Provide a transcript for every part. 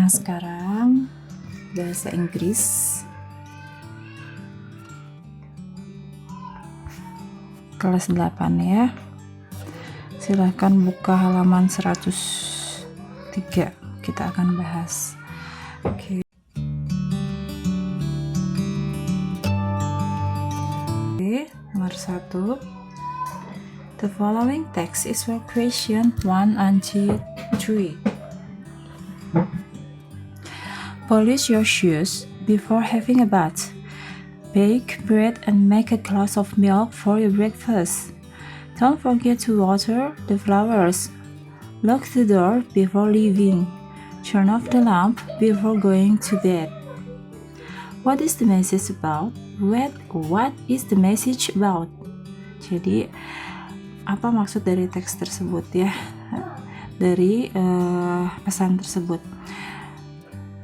Nah, sekarang bahasa Inggris. Kelas 8 ya. Silahkan buka halaman 103. Kita akan bahas. Oke. Nomor 1. The following text is for question 1 and 3. Polish your shoes before having a bath. Bake bread and make a glass of milk for your breakfast. Don't forget to water the flowers. Lock the door before leaving. Turn off the lamp before going to bed. What is the message about? What is the message about? Jadi, apa maksud dari teks tersebut ya? Dari pesan tersebut.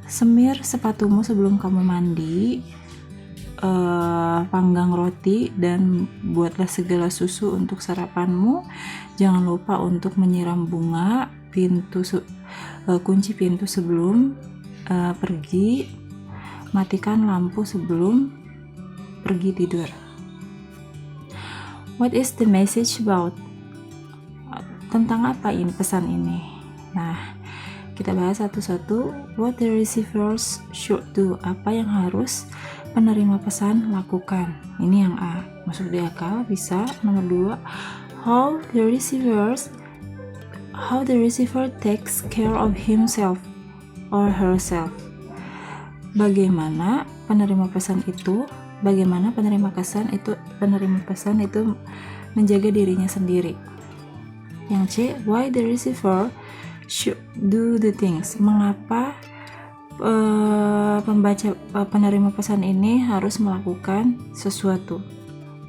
Semir sepatumu sebelum kamu mandi. Panggang roti dan buatlah segala susu untuk sarapanmu. Jangan lupa untuk menyiram bunga. Kunci pintu sebelum pergi. Matikan lampu sebelum pergi tidur. What is the message about? Tentang apa ini pesan ini? Nah, kita bahas satu-satu. What the receivers should do? Apa yang harus penerima pesan lakukan? Ini yang A. Masuk di akal, bisa. Nomor 2. How the receiver takes care of himself or herself. Bagaimana penerima pesan itu menjaga dirinya sendiri. Yang C. Why the receiver should do the things. Mengapa penerima pesan ini harus melakukan sesuatu?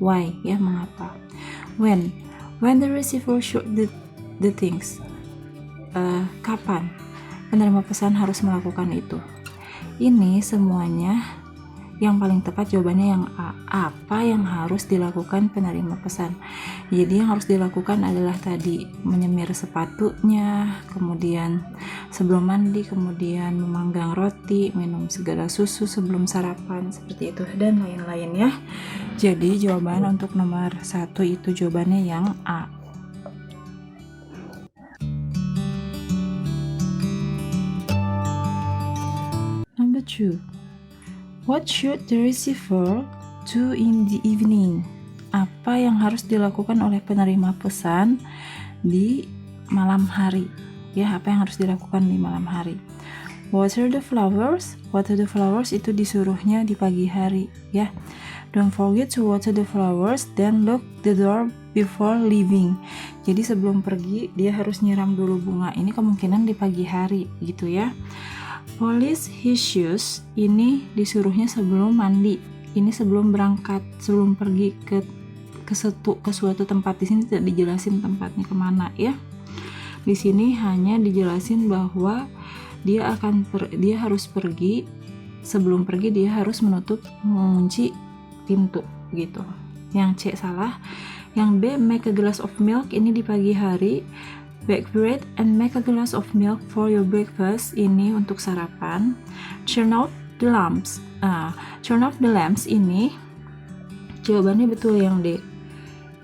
Why, ya, mengapa. When the receiver should do the things. Kapan penerima pesan harus melakukan itu? Ini semuanya yang paling tepat jawabannya yang A. Apa yang harus dilakukan penerima pesan? Jadi yang harus dilakukan adalah tadi menyemir sepatunya, kemudian sebelum mandi, kemudian memanggang roti, minum segala susu sebelum sarapan, seperti itu, dan lain-lain ya. Jadi jawaban untuk nomor 1 itu jawabannya yang A. Number 2. What should the receiver do in the evening? Apa yang harus dilakukan oleh penerima pesan di malam hari? Ya, apa yang harus dilakukan di malam hari? Water the flowers. Water the flowers itu disuruhnya di pagi hari, ya. Don't forget to water the flowers, then lock the door before leaving. Jadi sebelum pergi dia harus nyiram dulu bunga. Ini kemungkinan di pagi hari, gitu ya. Polish his shoes, ini disuruhnya sebelum mandi. Ini sebelum berangkat, sebelum pergi ke suatu tempat. Di sini tidak dijelasin tempatnya kemana ya. Di sini hanya dijelasin bahwa dia harus pergi. Sebelum pergi dia harus mengunci pintu gitu. Yang C salah. Yang B, make a glass of milk, ini di pagi hari. Bake bread and make a glass of milk for your breakfast, ini untuk sarapan. Turn off the lamps. Turn off the lamps ini jawabannya betul yang D.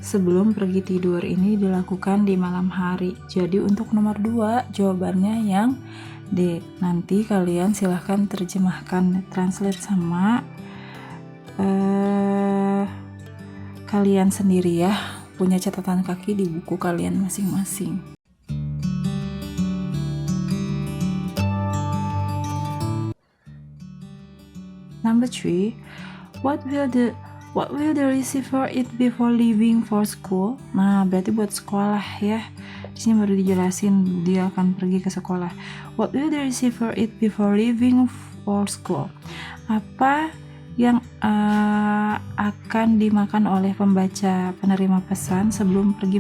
Sebelum pergi tidur, ini dilakukan di malam hari. Jadi untuk nomor 2 jawabannya yang D. Nanti kalian silahkan terjemahkan, translate sama kalian sendiri ya. Punya catatan kaki di buku kalian masing-masing. Number 3. What will the receiver eat before leaving for school? Nah, berarti buat sekolah ya. Di sini baru dijelasin dia akan pergi ke sekolah. What will the receiver eat before leaving for school? Apa yang akan dimakan oleh penerima pesan sebelum pergi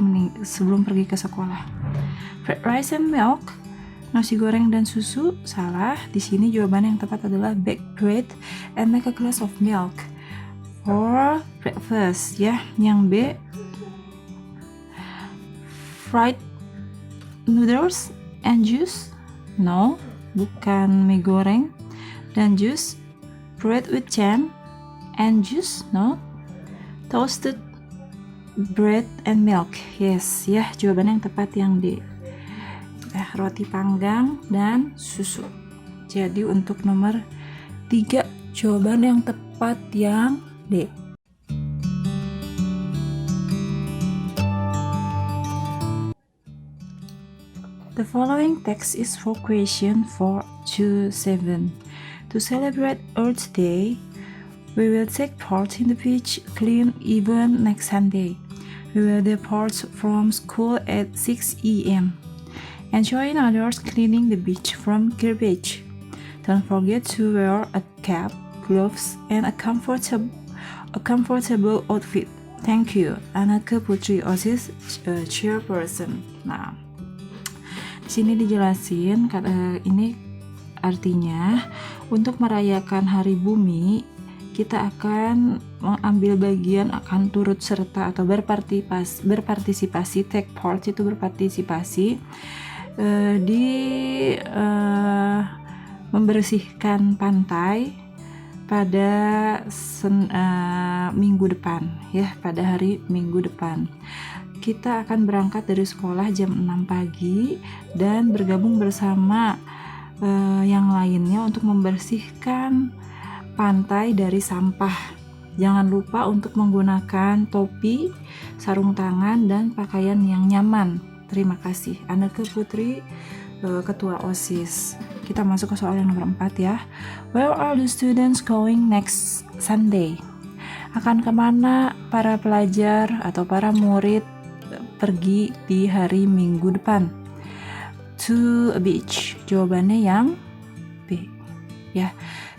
ke sekolah? Fried rice and milk. Nasi goreng dan susu. Salah. Di sini jawaban yang tepat adalah bake bread and make a glass of milk for breakfast ya. Yang B, fried noodles and juice. No, bukan mie goreng. Dan juice, bread with jam and juice, no. Toasted bread and milk. Yes, ya, jawaban yang tepat yang D. Roti panggang dan susu. Jadi untuk nomor 3, jawaban yang tepat yang D. The following text is for question 4 to 7. To celebrate Earth Day, we will take part in the beach clean event next Sunday. We will depart from school at 6 a.m. and join others cleaning the beach from garbage. Don't forget to wear a cap, gloves, and a comfortable outfit. Thank you, Anake Putri OSIS chairperson. Nah, di sini dijelasin ini artinya untuk merayakan Hari Bumi kita akan mengambil bagian, akan turut serta atau berpartisipasi, take part itu berpartisipasi di membersihkan pantai pada minggu depan, ya, pada hari Minggu depan. Kita akan berangkat dari sekolah jam 6 pagi dan bergabung bersama yang lainnya untuk membersihkan pantai dari sampah. Jangan lupa untuk menggunakan topi, sarung tangan, dan pakaian yang nyaman. Terima kasih. Anake Putri, Ketua OSIS. Kita masuk ke soal yang nomor 4 ya. Where are the students going next Sunday? Akan kemana para pelajar atau para murid pergi di hari Minggu depan? To a beach. Jawabannya yang B. Ya.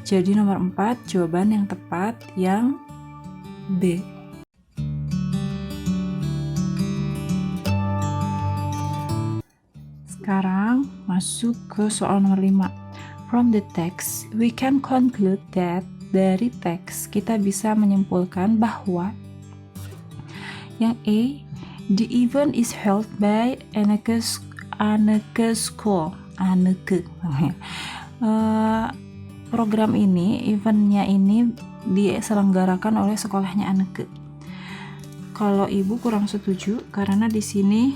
Jadi nomor 4 jawaban yang tepat yang B. Sekarang masuk ke soal nomor 5. From the text, we can conclude that dari teks kita bisa menyimpulkan bahwa yang A, the event is held by Anake School. Program ini, eventnya ini diselenggarakan oleh sekolahnya Anake. Kalau ibu kurang setuju karena di sini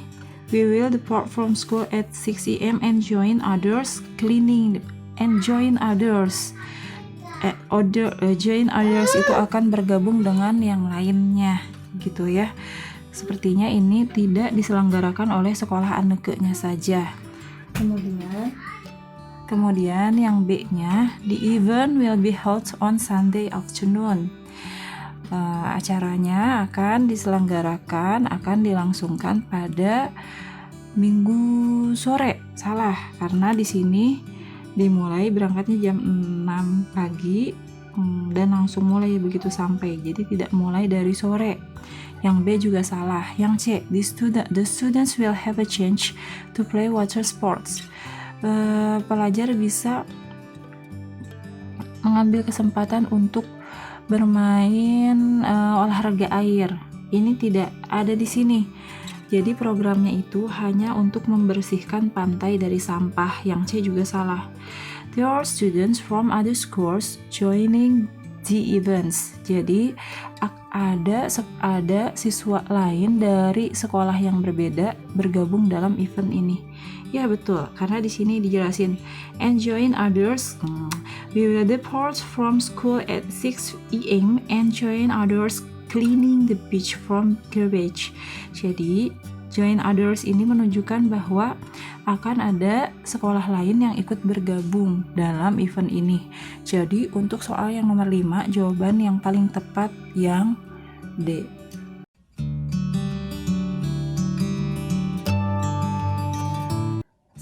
we will depart from school at 6 a.m. and join others cleaning and join others. Join others itu akan bergabung dengan yang lainnya, gitu ya. Sepertinya ini tidak diselenggarakan oleh sekolah Anake-nya saja. Kemudian yang B-nya, the event will be held on Sunday afternoon. Acaranya akan diselenggarakan, akan dilangsungkan pada Minggu sore. Salah, karena di sini dimulai berangkatnya jam 6 pagi dan langsung mulai begitu sampai. Jadi tidak mulai dari sore. Yang B juga salah. Yang C, the students will have a chance to play water sports. Pelajar bisa mengambil kesempatan untuk bermain olahraga air. Ini tidak ada di sini. Jadi programnya itu hanya untuk membersihkan pantai dari sampah. Yang C juga salah. There are students from other schools joining the events. Jadi ada siswa lain dari sekolah yang berbeda bergabung dalam event ini. Ya betul, karena di sini dijelasin and join others. We will depart from school at 6 a.m. and join others cleaning the beach from garbage. Jadi join others ini menunjukkan bahwa akan ada sekolah lain yang ikut bergabung dalam event ini. Jadi untuk soal yang nomor 5, jawaban yang paling tepat yang D.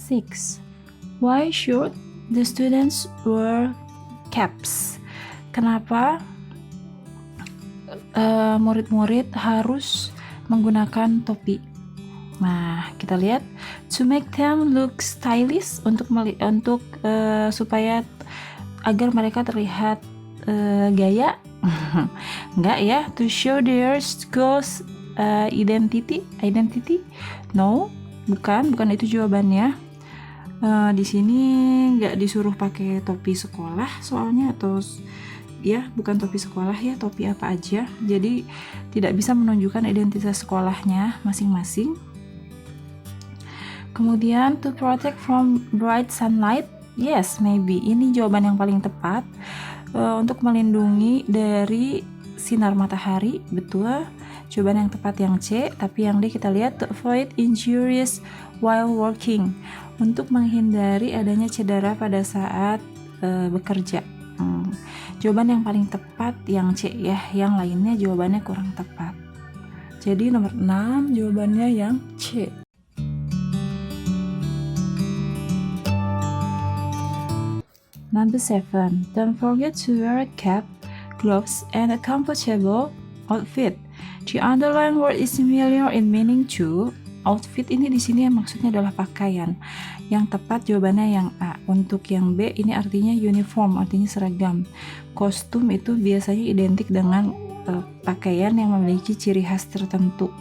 Six. Why should the students wear caps? Kenapa murid-murid harus menggunakan topi? Nah, kita lihat to make them look stylish, supaya agar mereka terlihat gaya. Enggak ya, to show their school's identity. No, bukan itu jawabannya. Di sini nggak disuruh pakai topi sekolah soalnya, atau ya bukan topi sekolah ya, topi apa aja, jadi tidak bisa menunjukkan identitas sekolahnya masing-masing. Kemudian to protect from bright sunlight, yes maybe, ini jawaban yang paling tepat. Untuk melindungi dari sinar matahari, betul, jawaban yang tepat yang C. Tapi yang D kita lihat, to avoid injuries while working, untuk menghindari adanya cedera pada saat bekerja. Jawaban yang paling tepat yang C ya, yang lainnya jawabannya kurang tepat. Jadi nomor 6 jawabannya yang C. Number 7, don't forget to wear a cap, gloves, and a comfortable outfit. The underlined word is similar in meaning to. Outfit ini di sini yang maksudnya adalah pakaian. Yang tepat jawabannya yang A. Untuk yang B ini artinya uniform, artinya seragam. Kostum itu biasanya identik dengan pakaian yang memiliki ciri khas tertentu.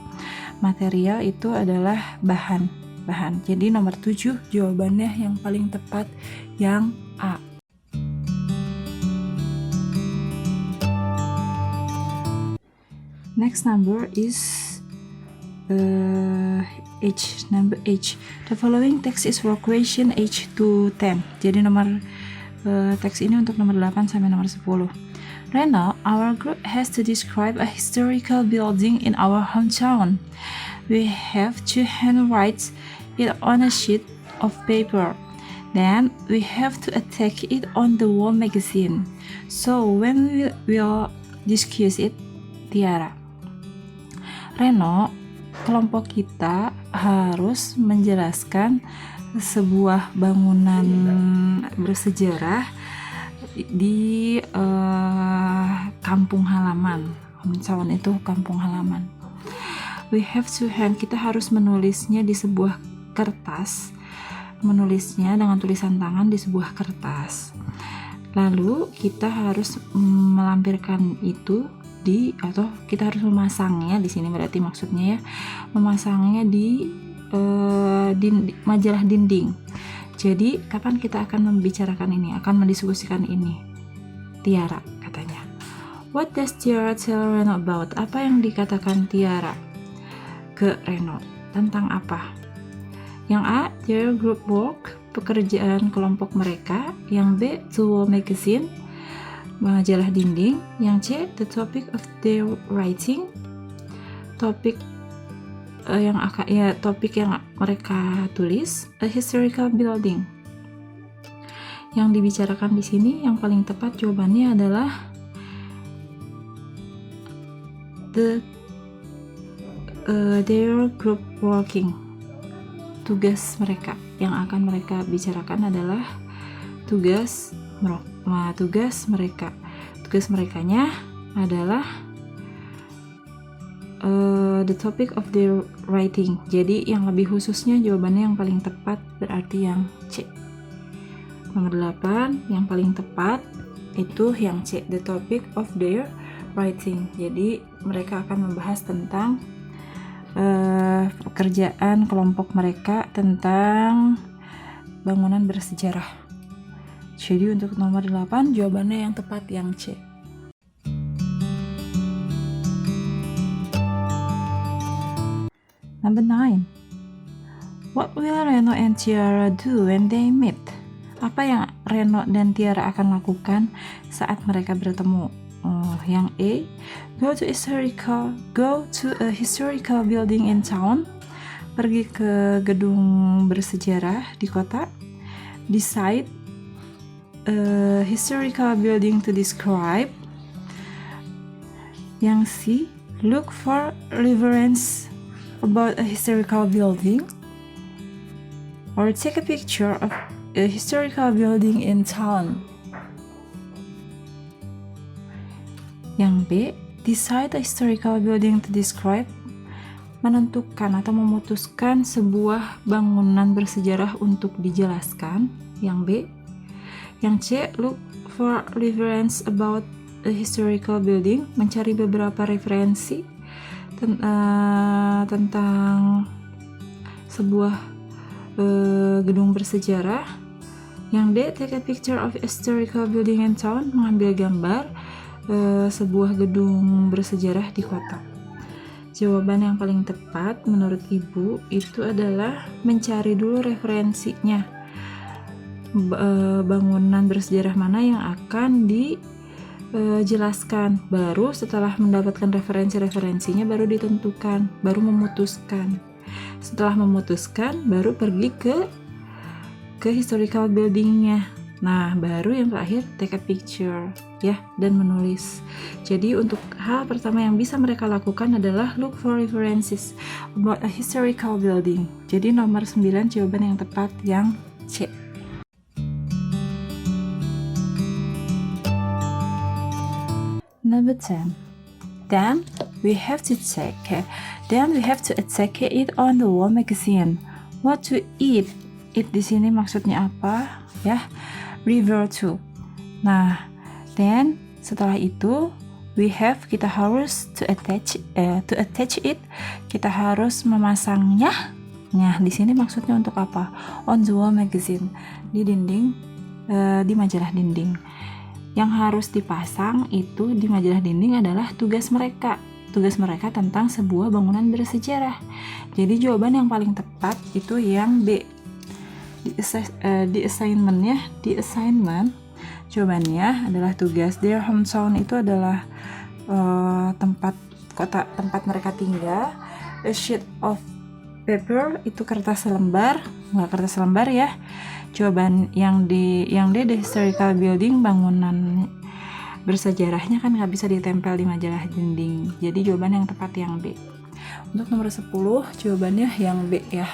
Material itu adalah bahan. Jadi nomor 7 jawabannya yang paling tepat yang A. Next number is H, number H. The following text is for question H to 10. Jadi nomor teks ini untuk nomor 8 sampai nomor 10. Reno, our group has to describe a historical building in our hometown. We have to handwrite it on a sheet of paper. Then we have to attack it on the wall magazine. So when we will discuss it, Tiara. Reno, kelompok kita harus menjelaskan sebuah bangunan bersejarah di kampung halaman. Hometown itu kampung halaman. We have to hand, kita harus menulisnya di sebuah kertas, menulisnya dengan tulisan tangan di sebuah kertas. Lalu kita harus melampirkan itu atau kita harus memasangnya, di sini berarti maksudnya ya, memasangnya di majalah dinding. Jadi kapan kita akan membicarakan ini, akan mendiskusikan ini? Tiara katanya. What does Tiara tell Reno about? Apa yang dikatakan Tiara ke Reno tentang apa? Yang A, their group work, pekerjaan kelompok mereka. Yang B, the wall magazine, majalah dinding. Yang C, the topic of their writing, topik topik yang mereka tulis, a historical building. Yang dibicarakan di sini yang paling tepat jawabannya adalah their group working. Tugas mereka yang akan mereka bicarakan adalah tugas mereka. Tugas merekanya adalah the topic of their writing. Jadi yang lebih khususnya jawabannya yang paling tepat berarti yang C. Nomor 8 yang paling tepat itu yang C, the topic of their writing. Jadi mereka akan membahas tentang pekerjaan kelompok mereka tentang bangunan bersejarah. Jadi untuk nomor 8 jawabannya yang tepat yang C. Number 9. What will Reno and Tiara do when they meet? Apa yang Reno dan Tiara akan lakukan saat mereka bertemu? Yang A, go to a historical building in town. Pergi ke gedung bersejarah di kota. Decide a historical building to describe. Yang C, look for reference about a historical building. Or take a picture of a historical building in town. Yang B, decide a historical building to describe. Menentukan atau memutuskan sebuah bangunan bersejarah untuk dijelaskan. Yang B. Yang C, look for reference about a historical building. Mencari beberapa referensi tentang sebuah gedung bersejarah. Yang D, take a picture of historical building and town, mengambil gambar sebuah gedung bersejarah di kota. Jawaban yang paling tepat menurut Ibu itu adalah mencari dulu referensinya. Bangunan bersejarah mana yang akan dijelaskan. Baru setelah mendapatkan referensinya baru ditentukan, baru memutuskan. Setelah memutuskan baru pergi ke historical buildingnya. Nah, baru yang terakhir take a picture ya, dan menulis. Jadi untuk hal pertama yang bisa mereka lakukan adalah look for references about a historical building. Jadi nomor 9 jawaban yang tepat yang C. Number 10. Then we have to check it on the wall magazine. What to eat? Eat di sini maksudnya apa? Ya, refer to. Nah, then setelah itu kita harus to attach it. Kita harus memasangnya. Nah, di sini maksudnya untuk apa? On the wall magazine, di dinding, di majalah dinding. Yang harus dipasang itu di majalah dinding adalah tugas mereka tentang sebuah bangunan bersejarah. Jadi jawaban yang paling tepat itu yang B. Di assignment jawabannya adalah tugas. Their hometown itu adalah tempat mereka tinggal. A sheet of paper itu kertas lembar, nggak kertas lembar ya. Jawaban yang D the historical building, bangunan bersejarahnya kan nggak bisa ditempel di majalah dinding. Jadi jawaban yang tepat yang B. Untuk nomor 10 jawabannya yang B ya.